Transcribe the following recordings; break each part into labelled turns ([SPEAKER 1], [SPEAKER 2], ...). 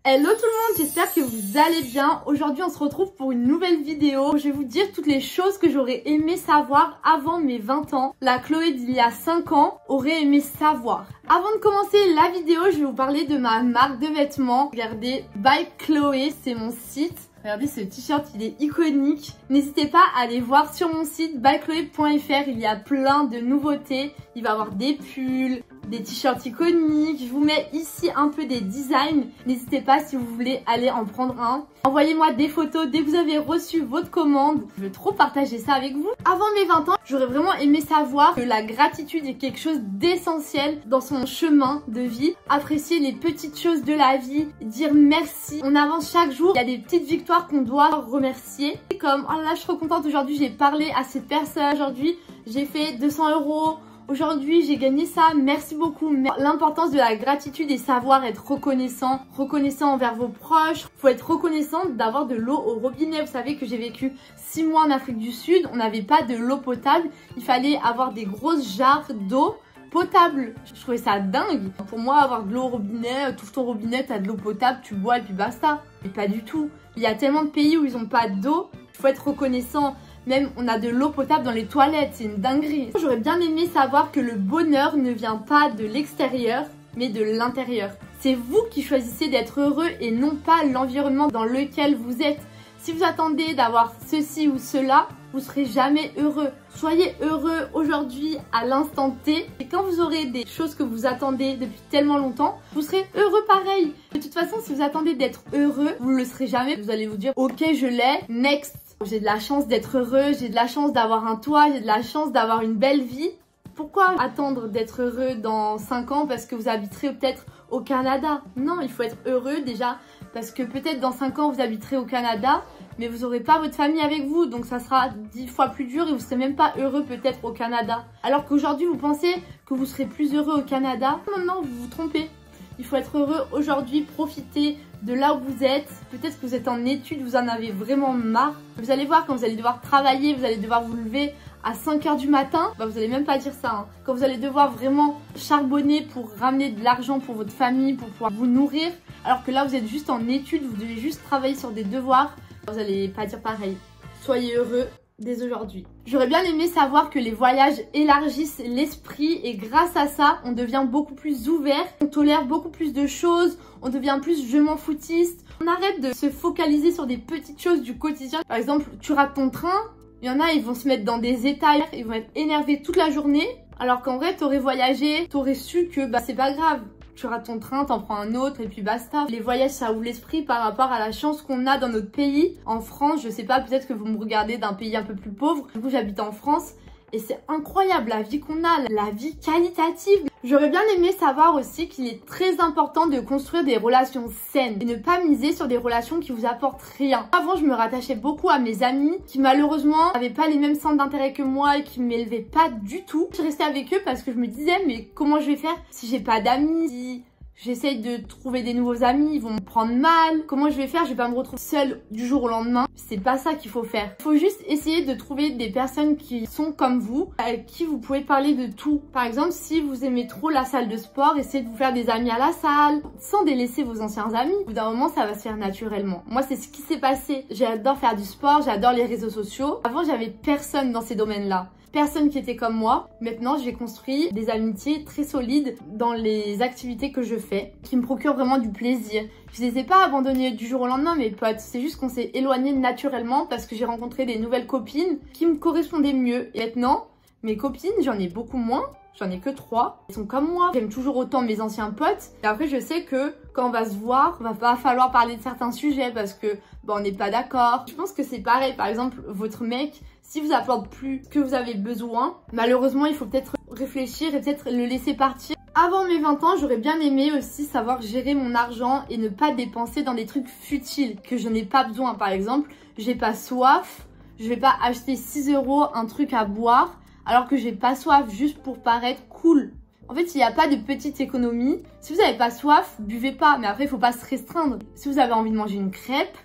[SPEAKER 1] Hello tout le monde, j'espère que vous allez bien. Aujourd'hui on se retrouve pour une nouvelle vidéo. Je vais vous dire toutes les choses que j'aurais aimé savoir avant mes 20 ans. La Chloé d'il y a 5 ans aurait aimé savoir. Avant de commencer la vidéo, je vais vous parler de ma marque de vêtements. Regardez, By Chloé, c'est mon site. Regardez ce t-shirt, il est iconique. N'hésitez pas à aller voir sur mon site bychloé.fr, il y a plein de nouveautés. Il va y avoir des pulls, des t-shirts iconiques. Je vous mets ici un peu des designs. N'hésitez pas si vous voulez aller en prendre un. Envoyez-moi des photos dès que vous avez reçu votre commande. Je veux trop partager ça avec vous. Avant mes 20 ans, j'aurais vraiment aimé savoir que la gratitude est quelque chose d'essentiel dans son chemin de vie. Apprécier les petites choses de la vie, dire merci. On avance chaque jour. Il y a des petites victoires qu'on doit remercier. Comme, oh là là, je suis trop contente aujourd'hui, j'ai parlé à cette personne. Aujourd'hui, j'ai fait 200 €. Aujourd'hui, j'ai gagné ça, merci beaucoup. L'importance de la gratitude et savoir être reconnaissant. Reconnaissant envers vos proches. Faut être reconnaissant d'avoir de l'eau au robinet. Vous savez que j'ai vécu 6 mois en Afrique du Sud. On n'avait pas de l'eau potable. Il fallait avoir des grosses jarres d'eau potable. Je trouvais ça dingue. Pour moi, avoir de l'eau au robinet, tout ton robinet, t'as de l'eau potable, tu bois et puis basta. Mais pas du tout. Il y a tellement de pays où ils n'ont pas d'eau. Il faut être reconnaissant. Même on a de l'eau potable dans les toilettes, c'est une dinguerie. J'aurais bien aimé savoir que le bonheur ne vient pas de l'extérieur, mais de l'intérieur. C'est vous qui choisissez d'être heureux et non pas l'environnement dans lequel vous êtes. Si vous attendez d'avoir ceci ou cela, vous serez jamais heureux. Soyez heureux aujourd'hui à l'instant T. Et quand vous aurez des choses que vous attendez depuis tellement longtemps, vous serez heureux pareil. De toute façon, si vous attendez d'être heureux, vous ne le serez jamais. Vous allez vous dire, ok, je l'ai, next. J'ai de la chance d'être heureux, j'ai de la chance d'avoir un toit, j'ai de la chance d'avoir une belle vie. Pourquoi attendre d'être heureux dans 5 ans parce que vous habiterez peut-être au Canada? Non, il faut être heureux déjà parce que peut-être dans 5 ans vous habiterez au Canada, mais vous n'aurez pas votre famille avec vous, donc ça sera 10 fois plus dur et vous serez même pas heureux peut-être au Canada. Alors qu'aujourd'hui vous pensez que vous serez plus heureux au Canada, non, vous vous trompez. Il faut être heureux aujourd'hui, profiter de là où vous êtes. Peut-être que vous êtes en études, vous en avez vraiment marre. Vous allez voir quand vous allez devoir travailler, vous allez devoir vous lever à 5 h du matin. Bah, vous allez même pas dire ça. Hein. Quand vous allez devoir vraiment charbonner pour ramener de l'argent pour votre famille, pour pouvoir vous nourrir. Alors que là, vous êtes juste en études, vous devez juste travailler sur des devoirs. Vous allez pas dire pareil. Soyez heureux dès aujourd'hui. J'aurais bien aimé savoir que les voyages élargissent l'esprit et grâce à ça, on devient beaucoup plus ouvert, on tolère beaucoup plus de choses, on devient plus je m'en foutiste. On arrête de se focaliser sur des petites choses du quotidien. Par exemple, tu rates ton train, il y en a, ils vont se mettre dans des états, ils vont être énervés toute la journée, alors qu'en vrai, t'aurais voyagé, t'aurais su que bah c'est pas grave. Tu rates ton train, t'en prends un autre et puis basta. Les voyages, ça ouvre l'esprit par rapport à la chance qu'on a dans notre pays. En France, je sais pas, peut-être que vous me regardez d'un pays un peu plus pauvre. Du coup, j'habite en France et c'est incroyable la vie qu'on a, la vie qualitative. J'aurais bien aimé savoir aussi qu'il est très important de construire des relations saines et ne pas miser sur des relations qui vous apportent rien. Avant, je me rattachais beaucoup à mes amis qui malheureusement n'avaient pas les mêmes centres d'intérêt que moi et qui ne m'élevaient pas du tout. Je restais avec eux parce que je me disais mais comment je vais faire si j'ai pas d'amis, si j'essaye de trouver des nouveaux amis, ils vont me prendre mal. Comment je vais faire? Je vais pas me retrouver seule du jour au lendemain. C'est pas ça qu'il faut faire. Il faut juste essayer de trouver des personnes qui sont comme vous, avec qui vous pouvez parler de tout. Par exemple, si vous aimez trop la salle de sport, essayez de vous faire des amis à la salle, sans délaisser vos anciens amis. Au bout d'un moment, ça va se faire naturellement. Moi, c'est ce qui s'est passé. J'adore faire du sport, j'adore les réseaux sociaux. Avant, j'avais personne dans ces domaines-là. Personne qui était comme moi. Maintenant, j'ai construit des amitiés très solides dans les activités que je fais, qui me procurent vraiment du plaisir. Je les ai pas abandonnés du jour au lendemain, mes potes. C'est juste qu'on s'est éloignés naturellement parce que j'ai rencontré des nouvelles copines qui me correspondaient mieux. Et maintenant, mes copines, j'en ai beaucoup moins. J'en ai que 3. Elles sont comme moi. J'aime toujours autant mes anciens potes. Et après, je sais que quand on va se voir, va pas falloir parler de certains sujets parce que on n'est pas d'accord. Je pense que c'est pareil. Par exemple, votre mec, si vous apporte plus que vous avez besoin, malheureusement, il faut peut-être réfléchir et peut-être le laisser partir. Avant mes 20 ans, j'aurais bien aimé aussi savoir gérer mon argent et ne pas dépenser dans des trucs futiles que je n'ai pas besoin. Par exemple, j'ai pas soif, je vais pas acheter 6 € un truc à boire alors que j'ai pas soif juste pour paraître cool. En fait, il n'y a pas de petite économie. Si vous n'avez pas soif, buvez pas. Mais après, il faut pas se restreindre. Si vous avez envie de manger une crêpe,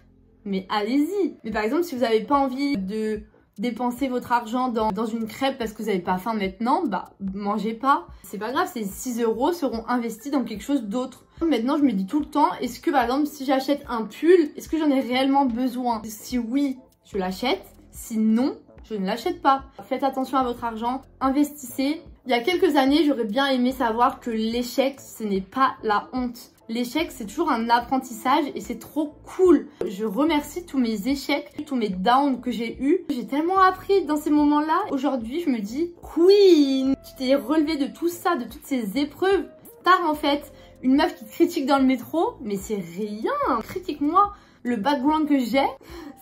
[SPEAKER 1] mais allez-y. Mais par exemple, si vous n'avez pas envie de dépenser votre argent dans une crêpe parce que vous n'avez pas faim maintenant, bah mangez pas. C'est pas grave, ces 6 € seront investis dans quelque chose d'autre. Maintenant, je me dis tout le temps, est-ce que par exemple, si j'achète un pull, est-ce que j'en ai réellement besoin? Si oui, je l'achète. Si non, je ne l'achète pas. Faites attention à votre argent, investissez. Il y a quelques années, j'aurais bien aimé savoir que l'échec, ce n'est pas la honte. L'échec, c'est toujours un apprentissage et c'est trop cool. Je remercie tous mes échecs, tous mes downs que j'ai eus. J'ai tellement appris dans ces moments-là. Aujourd'hui, je me dis, Queen, tu t'es relevée de tout ça, de toutes ces épreuves. Star en fait, une meuf qui critique dans le métro, mais c'est rien. Critique-moi. Le background que j'ai,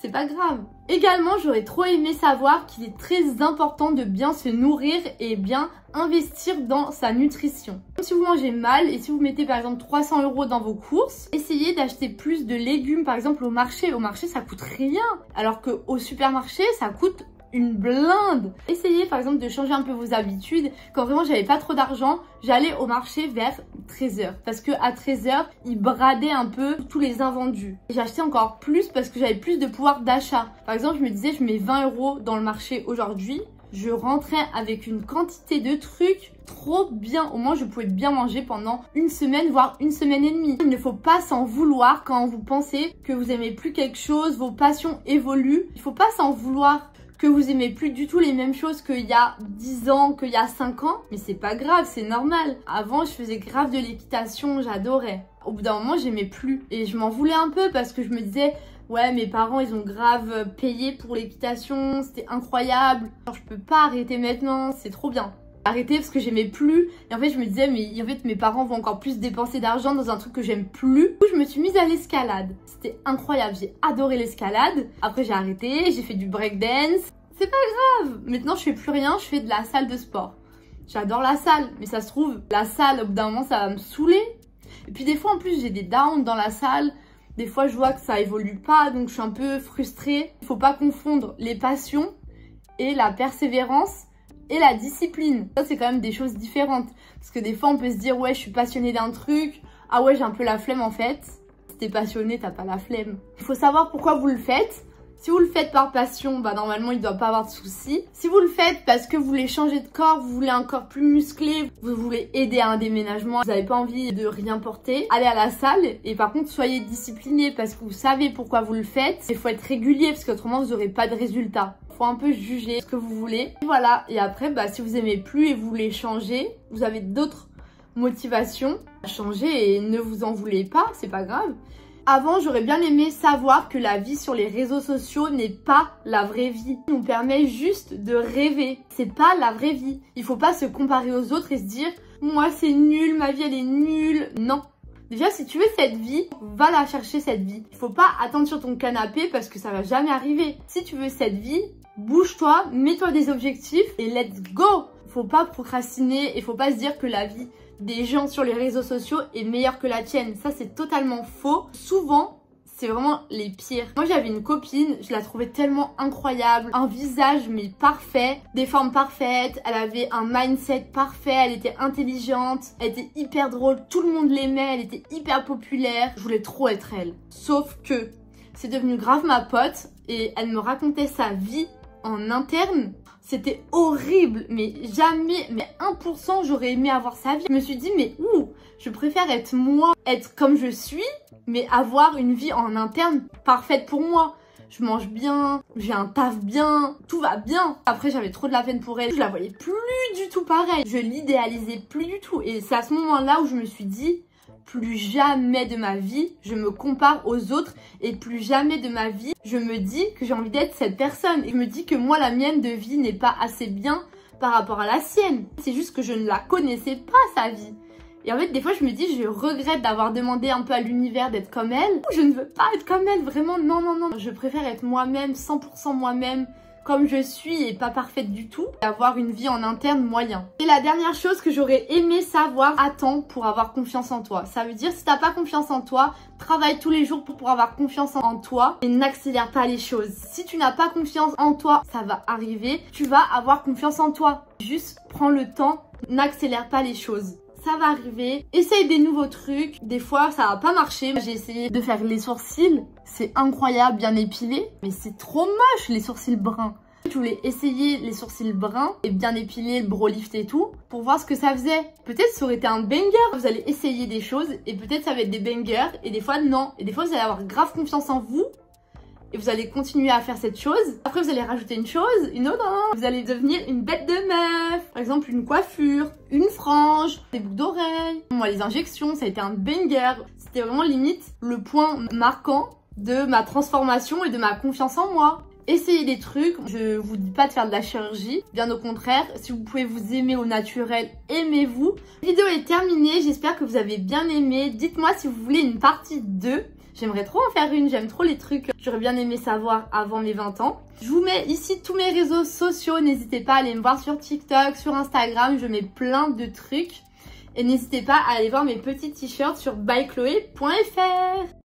[SPEAKER 1] c'est pas grave. Également, j'aurais trop aimé savoir qu'il est très important de bien se nourrir et bien investir dans sa nutrition. Si vous mangez mal et si vous mettez par exemple 300 € dans vos courses, essayez d'acheter plus de légumes par exemple au marché. Au marché, ça coûte rien. Alors qu'au supermarché, ça coûte une blinde. Essayez par exemple de changer un peu vos habitudes. Quand vraiment j'avais pas trop d'argent, j'allais au marché vers 13 h parce que à 13 h, ils bradaient un peu tous les invendus. J'achetais encore plus parce que j'avais plus de pouvoir d'achat. Par exemple, je me disais je mets 20 € dans le marché aujourd'hui. Je rentrais avec une quantité de trucs trop bien. Au moins, je pouvais bien manger pendant une semaine, voire une semaine et demie. Il ne faut pas s'en vouloir quand vous pensez que vous aimez plus quelque chose, vos passions évoluent. Il ne faut pas s'en vouloir que vous aimez plus du tout les mêmes choses qu'il y a 10 ans, qu'il y a 5 ans. Mais c'est pas grave, c'est normal. Avant, je faisais grave de l'équitation, j'adorais. Au bout d'un moment, j'aimais plus. Et je m'en voulais un peu parce que je me disais... Ouais, mes parents, ils ont grave payé pour l'équitation, c'était incroyable. Alors, je peux pas arrêter maintenant, c'est trop bien. Arrêter parce que j'aimais plus. Et en fait, je me disais, mais en fait, mes parents vont encore plus dépenser d'argent dans un truc que j'aime plus. Du coup, je me suis mise à l'escalade. C'était incroyable, j'ai adoré l'escalade. Après, j'ai arrêté, j'ai fait du breakdance. C'est pas grave. Maintenant, je fais plus rien, je fais de la salle de sport. J'adore la salle, mais ça se trouve, la salle, au bout d'un moment, ça va me saouler. Et puis des fois, en plus, j'ai des downs dans la salle. Des fois, je vois que ça évolue pas, donc je suis un peu frustrée. Il faut pas confondre les passions et la persévérance et la discipline. Ça, c'est quand même des choses différentes. Parce que des fois, on peut se dire, ouais, je suis passionnée d'un truc. Ah ouais, j'ai un peu la flemme en fait. Si t'es passionné, t'as pas la flemme. Il faut savoir pourquoi vous le faites. Si vous le faites par passion, bah normalement il ne doit pas avoir de soucis. Si vous le faites parce que vous voulez changer de corps, vous voulez un corps plus musclé, vous voulez aider à un déménagement, vous n'avez pas envie de rien porter, allez à la salle. Et par contre, soyez discipliné parce que vous savez pourquoi vous le faites. Il faut être régulier parce qu'autrement vous n'aurez pas de résultat. Il faut un peu juger ce que vous voulez. Et voilà, et après, bah, si vous aimez plus et vous voulez changer, vous avez d'autres motivations à changer et ne vous en voulez pas, c'est pas grave. Avant, j'aurais bien aimé savoir que la vie sur les réseaux sociaux n'est pas la vraie vie. Ça nous permet juste de rêver. C'est pas la vraie vie. Il faut pas se comparer aux autres et se dire « Moi, c'est nul, ma vie, elle est nulle. » Non. Déjà, si tu veux cette vie, va la chercher cette vie. Il faut pas attendre sur ton canapé parce que ça va jamais arriver. Si tu veux cette vie, bouge-toi, mets-toi des objectifs et let's go. Faut pas procrastiner et faut pas se dire que la vie des gens sur les réseaux sociaux est meilleure que la tienne. Ça, c'est totalement faux. Souvent, c'est vraiment les pires. Moi, j'avais une copine, je la trouvais tellement incroyable. Un visage, mais parfait. Des formes parfaites. Elle avait un mindset parfait. Elle était intelligente. Elle était hyper drôle. Tout le monde l'aimait. Elle était hyper populaire. Je voulais trop être elle. Sauf que c'est devenu grave ma pote et elle me racontait sa vie en interne. C'était horrible, mais jamais, mais 1% j'aurais aimé avoir sa vie. Je me suis dit, mais je préfère être moi, être comme je suis, mais avoir une vie en interne parfaite pour moi. Je mange bien, j'ai un taf bien, tout va bien. Après, j'avais trop de la peine pour elle. Je la voyais plus du tout pareil. Je l'idéalisais plus du tout. Et c'est à ce moment-là où je me suis dit, plus jamais de ma vie, je me compare aux autres et plus jamais de ma vie, je me dis que j'ai envie d'être cette personne. Et je me dis que moi, la mienne de vie n'est pas assez bien par rapport à la sienne. C'est juste que je ne la connaissais pas, sa vie. Et en fait, des fois, je me dis, je regrette d'avoir demandé un peu à l'univers d'être comme elle. Je ne veux pas être comme elle, vraiment, non, non, non. Je préfère être moi-même, 100% moi-même, comme je suis et pas parfaite du tout, et avoir une vie en interne moyen. Et la dernière chose que j'aurais aimé savoir, attends pour avoir confiance en toi. Ça veut dire, si t'as pas confiance en toi, travaille tous les jours pour avoir confiance en toi et n'accélère pas les choses. Si tu n'as pas confiance en toi, ça va arriver, tu vas avoir confiance en toi. Juste prends le temps, n'accélère pas les choses. Ça va arriver, essaye des nouveaux trucs. Des fois, ça va pas marcher. J'ai essayé de faire les sourcils. C'est incroyable, bien épilé. Mais c'est trop moche, les sourcils bruns. Je voulais essayer les sourcils bruns et bien épilés, le brow lift et tout pour voir ce que ça faisait. Peut-être ça aurait été un banger. Vous allez essayer des choses et peut-être ça va être des bangers et des fois non. Et des fois vous allez avoir grave confiance en vous et vous allez continuer à faire cette chose. Après vous allez rajouter une chose, une autre. Vous allez devenir une bête de meuf. Par exemple une coiffure, une frange, des boucles d'oreilles. Moi les injections, ça a été un banger. C'était vraiment limite le point marquant de ma transformation et de ma confiance en moi. Essayez des trucs, je vous dis pas de faire de la chirurgie, bien au contraire, si vous pouvez vous aimer au naturel, aimez-vous. La vidéo est terminée, j'espère que vous avez bien aimé. Dites-moi si vous voulez une partie 2. J'aimerais trop en faire une, j'aime trop les trucs que j'aurais bien aimé savoir avant mes 20 ans. Je vous mets ici tous mes réseaux sociaux, n'hésitez pas à aller me voir sur TikTok, sur Instagram, je mets plein de trucs. Et n'hésitez pas à aller voir mes petits t-shirts sur bychloé.fr.